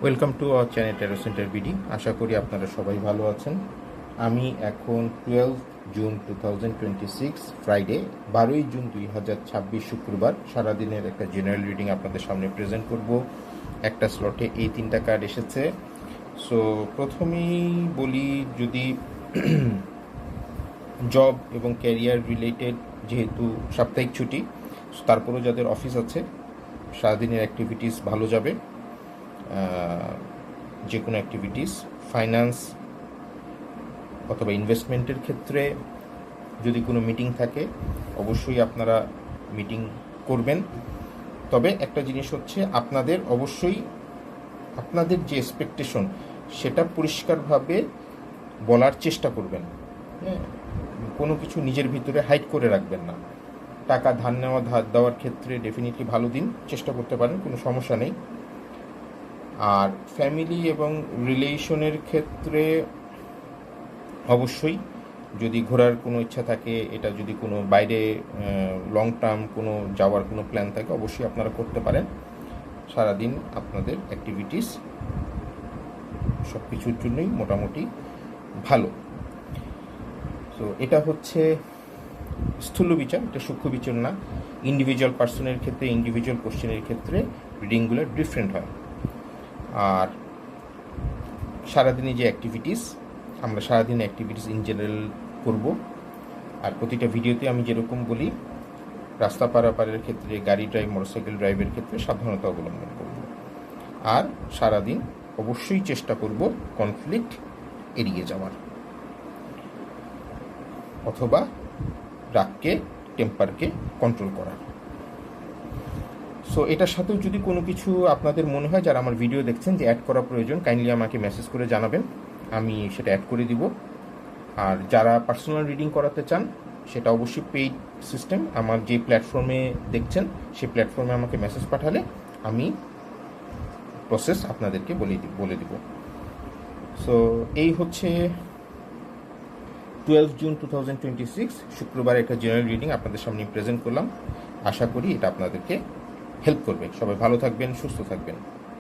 Welcome to our channel টেরো centre BD. আশা করি আপনারা সবাই ভালো আছেন। আমি এখন 12 জুন 2026 ফ্রাইডে 12 জুন 2026 শুক্রবার সারাদিনের একটা জেনারেল রিডিং আপনাদের সামনে প্রেজেন্ট করব। একটা স্লটে এই 3টা কার্ড এসেছে। সো প্রথমেই বলি, যদি জব এবং ক্যারিয়ার রিলেটেড, যেহেতু সাপ্তাহিক ছুটি, তারপরেও যাদের অফিস আছে সারাদিনের অ্যাক্টিভিটিস ভালো যাবে। যে কোনো অ্যাক্টিভিটিস, ফাইন্যান্স অথবা ইনভেস্টমেন্টের ক্ষেত্রে যদি কোনো মিটিং থাকে অবশ্যই আপনারা মিটিং করবেন। তবে একটা জিনিস হচ্ছে, আপনাদের অবশ্যই আপনাদের যে এক্সপেকটেশন সেটা পরিষ্কারভাবে বলার চেষ্টা করবেন। হ্যাঁ, কোনো কিছু নিজের ভিতরে হাইড করে রাখবেন না। টাকা ধার নেওয়া ধার দেওয়ার ক্ষেত্রে ডেফিনেটলি ভালো দিন, চেষ্টা করতে পারেন, কোনো সমস্যা নেই। আর ফ্যামিলি এবং রিলেশনের ক্ষেত্রে অবশ্যই যদি ঘোরার কোনো ইচ্ছা থাকে, এটা যদি কোনো বাইরে লং টার্ম কোনো যাওয়ার কোনো প্ল্যান থাকে, অবশ্যই আপনারা করতে পারেন। সারাদিন আপনাদের অ্যাক্টিভিটিস সব কিছুর জন্যই মোটামুটি ভালো। তো এটা হচ্ছে স্থূল বিচার, এটা সূক্ষ্ম বিচার না। ইন্ডিভিজুয়াল পার্সনের ক্ষেত্রে, ইন্ডিভিজুয়াল কোশ্চেনের ক্ষেত্রে রিডিংগুলো ডিফারেন্ট হয়। আর সারাদিনে যে অ্যাক্টিভিটিস, আমরা সারাদিন অ্যাক্টিভিটিস ইন জেনারেল করব। আর প্রতিটা ভিডিওতে আমি যেরকম বলি, রাস্তা পারাপারের ক্ষেত্রে, গাড়ি ড্রাইভ, মোটরসাইকেল ড্রাইভের ক্ষেত্রে সাবধানতা অবলম্বন করব। আর সারাদিন অবশ্যই চেষ্টা করব কনফ্লিক্ট এড়িয়ে যাওয়ার, অথবা রাগকে, টেম্পারকে কন্ট্রোল করার। সো এটার সাথেও যদি কোনো কিছু আপনাদের মনে হয়, যারা আমার ভিডিও দেখছেন, যে অ্যাড করা প্রয়োজন, কাইন্ডলি আমাকে মেসেজ করে জানাবেন, আমি সেটা অ্যাড করে দিব। আর যারা পার্সোনাল রিডিং করাতে চান, সেটা অবশ্যই পেইড সিস্টেম। আমার যে প্ল্যাটফর্মে দেখছেন সেই প্ল্যাটফর্মে আমাকে মেসেজ পাঠালে আমি প্রসেস আপনাদেরকে বলে দিব। সো এই হচ্ছে 12 জুন 2026 শুক্রবার একটা জেনারেল রিডিং আপনাদের সামনে প্রেজেন্ট করলাম। আশা করি এটা আপনাদেরকে হেল্প করবে। সবাই ভালো থাকবেন, সুস্থ থাকবেন।